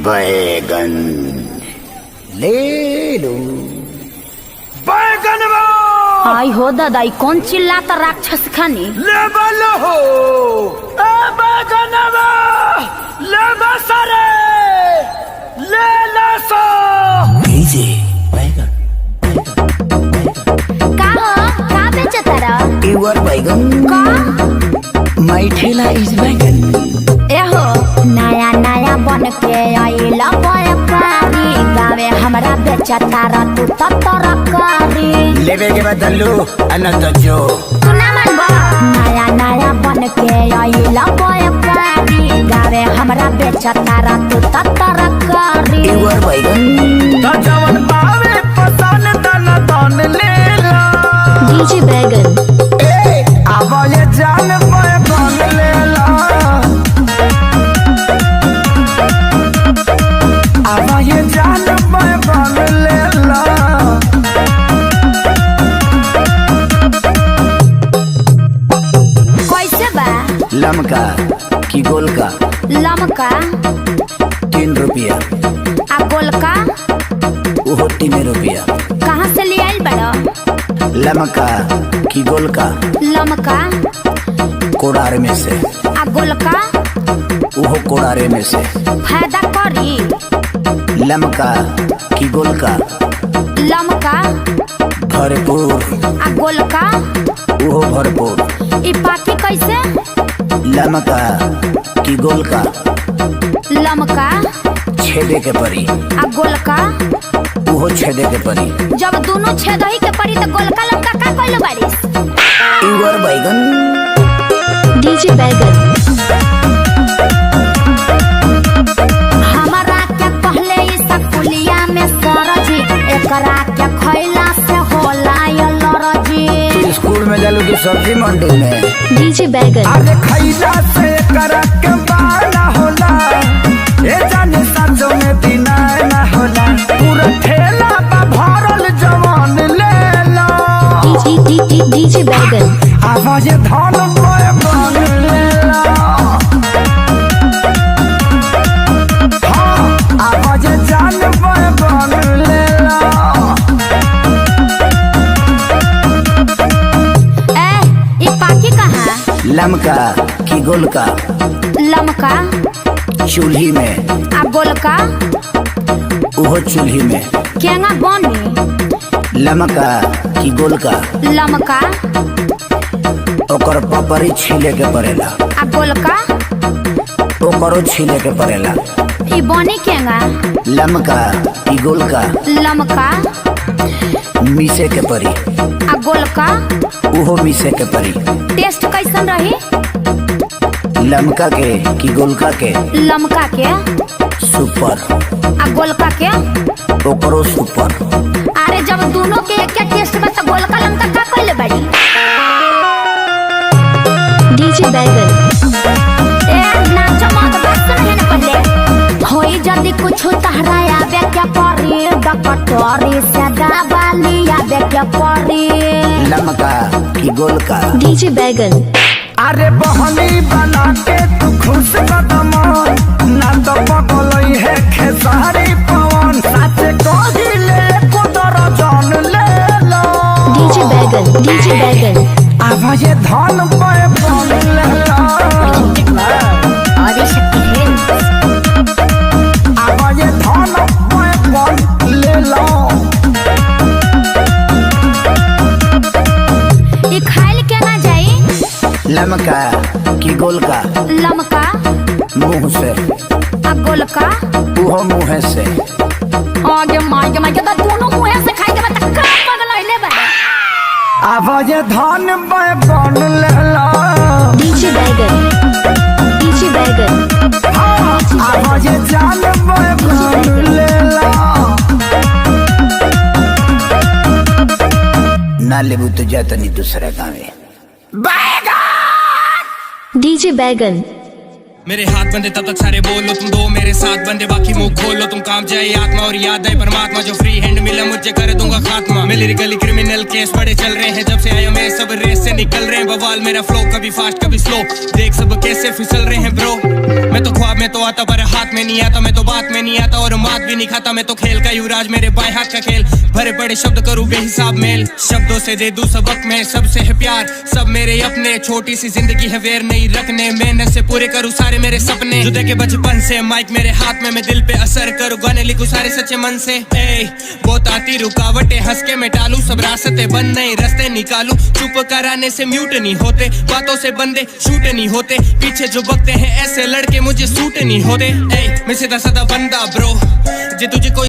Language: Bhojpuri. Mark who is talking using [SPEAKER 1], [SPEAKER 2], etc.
[SPEAKER 1] बैगन ले लो। बैगन
[SPEAKER 2] आई हो दादा, कौन चिल्लाता राक्षस खानी?
[SPEAKER 1] ले बलो हो बैगन ले बसरे ले लसो भेजे बैगन।
[SPEAKER 2] का बेचता रहा?
[SPEAKER 1] इवर बैगन
[SPEAKER 2] का
[SPEAKER 1] माई ठेला इस बैगन।
[SPEAKER 2] एहो नया नया बन के आइला व्यापारी, गावे हमरा बेचता रहा तू तरकारी।
[SPEAKER 1] लेवे के बदलू अनंत जो
[SPEAKER 2] तू ना मानबा। नया नया बन के आइला व्यापारी, गावे हमरा बेचता रहा तू तरकारी।
[SPEAKER 1] इवर बैगन तो जवन पावे पसंद तन तन ले ला।
[SPEAKER 2] डीजे बैगन
[SPEAKER 1] आवाज़ जान बैगन ले ला। आवाज़ जान बैगन ले ला।
[SPEAKER 2] कैसे बा?
[SPEAKER 1] लमका की गोल का?
[SPEAKER 2] लमका
[SPEAKER 1] 3 रुपया।
[SPEAKER 2] आ गोलका?
[SPEAKER 1] वो 3 रुपया।
[SPEAKER 2] कहाँ से ले आइल बड़ा?
[SPEAKER 1] लमका की गोल का?
[SPEAKER 2] लमका
[SPEAKER 1] कोड़ार में से।
[SPEAKER 2] आ गोलका?
[SPEAKER 1] वो कोड़ारे में से।
[SPEAKER 2] फायदा करी?
[SPEAKER 1] लमका की गोल का?
[SPEAKER 2] लमका
[SPEAKER 1] भरपूर।
[SPEAKER 2] आ गोलका?
[SPEAKER 1] वो भरपूर।
[SPEAKER 2] ई पाकी कैसे?
[SPEAKER 1] लमका की गोल का?
[SPEAKER 2] लमका
[SPEAKER 1] छेदे के परी।
[SPEAKER 2] आ गोलका?
[SPEAKER 1] वो छेदे के परी।
[SPEAKER 2] जब दोनों छेदही के पड़ी तो गोलका लमका का कइले बारिस?
[SPEAKER 1] इवर बैगन
[SPEAKER 2] डीजे बैगन हमारा क्या पहले इस कुलिया में सरजी, एकरा क्या खैला से होला ये लरजी।
[SPEAKER 1] स्कूल में जालू की सब्जी मंडी में।
[SPEAKER 2] डीजे बैगन
[SPEAKER 1] अरे खैला से करा के बाना होला, ए जाने सांझों में दिना ना होला। पूरा ठेला बा भरल जवान ले ला।
[SPEAKER 2] डीजे बैगन
[SPEAKER 1] आवाज़ धान बैगन ले ला। हाँ आवाज़ जान बैगन ले ला।
[SPEAKER 2] ई पाकी कहाँ?
[SPEAKER 1] लमका की गोल का?
[SPEAKER 2] लमका
[SPEAKER 1] चूल्ही में।
[SPEAKER 2] आ गोलका?
[SPEAKER 1] वो चूल्ही में।
[SPEAKER 2] केंगा बनी?
[SPEAKER 1] लमका की गोल का?
[SPEAKER 2] लमका
[SPEAKER 1] ओकर पपरी छीले के पड़ेला।
[SPEAKER 2] आ गोलका?
[SPEAKER 1] ओकरो छीले के पड़ेला।
[SPEAKER 2] ई बनी केंगा?
[SPEAKER 1] लमका की गोल का?
[SPEAKER 2] लमका
[SPEAKER 1] मीसे के परी।
[SPEAKER 2] आ गोलका?
[SPEAKER 1] वो मीसे के परी।
[SPEAKER 2] टेस्ट कैसन रही?
[SPEAKER 1] लमका के की गोलका के?
[SPEAKER 2] लमका के
[SPEAKER 3] सुपर।
[SPEAKER 2] आ गोलका के?
[SPEAKER 3] ओकरो सुपर।
[SPEAKER 2] अरे जब दोनों के एक टेस्ट में तो गोलका लमका का कइले बाड़ी?
[SPEAKER 4] डीजे बैगन
[SPEAKER 2] ए नाचो मत बस है ना पहले होई जदी कुछ तहरा आवे क्या परी डकटोरी से दबाली आवे क्या परी
[SPEAKER 3] लमका की गोलका।
[SPEAKER 4] डीजे बैगन
[SPEAKER 1] अरे बहनी बना के तू खुश कदम ना तो बगलई है खेसारी पवन साथे कोहिले कुदर जान ले लो।
[SPEAKER 4] डीजे बैगन
[SPEAKER 1] आवाज धन पे बन ले लो।
[SPEAKER 2] आदिशक्ति है
[SPEAKER 1] आवाज धन पे बन ले लो।
[SPEAKER 2] ई खाइल के ना जाई?
[SPEAKER 3] लमका की गोलका।
[SPEAKER 2] लमका
[SPEAKER 3] मुंह से।
[SPEAKER 2] आ गोलका
[SPEAKER 3] वो मुंह से।
[SPEAKER 2] आगे मार के तो दोनों मुंह से खाई के बता का पगलइले बा।
[SPEAKER 1] आवाज धन पे बन ले लो।
[SPEAKER 4] डीजे बैगन
[SPEAKER 1] आवाज जान पे बन ले लो।
[SPEAKER 3] ना लेबू तो जाता नहीं दूसरा गाँव।
[SPEAKER 4] डीजे बैगन
[SPEAKER 5] मेरे हाथ बंदे तब तक सारे बोलो, तुम दो मेरे साथ बंदे बाकी मुंह खोलो। तुम काम जाए आत्मा और याद आए परमात्मा, जो फ्री हैंड मिला मुझे कर दूंगा खात्मा। मैं लिरिकली क्रिमिनल केस बड़े चल रहे हैं, जब से आया मैं सब रेस से निकल रहे हैं। बवाल मेरा फ्लो कभी फास्ट कभी स्लो, देख सब कैसे फिसल रहे हैं ब्रो। मैं तो ख्वाब में तो आता पर हाथ में नहीं आता, मैं तो बात में नहीं आता और मात भी नहीं खाता। मैं तो खेल का युवराज, मेरे बाएं हाथ का खेल, भरे पड़े शब्द करूँ बेहिसाब मेल। शब्दों से दे दूं सबक मैं, सबसे है प्यार सब मेरे अपने। छोटी सी जिंदगी है वेर नहीं रखने, मेहनत से पूरे करूँ सारे मेरे सपने। जो देखे बचपन से माइक मेरे हाथ में, मैं दिल पे असर करूँ, गाने लिखूं सारे सच्चे मन से। बहुत आती रुकावटें, हंस के मैं टालू सब रास्ते बंद, नए रास्ते निकालू। चुप कराने से म्यूट नहीं होते, बातों से बंदे शूट नहीं होते। पीछे जो बकते हैं ऐसे लड़के मुझे सूट नहीं होते। मैं सीधा साधा बंदा ब्रो, जे तुझे कोई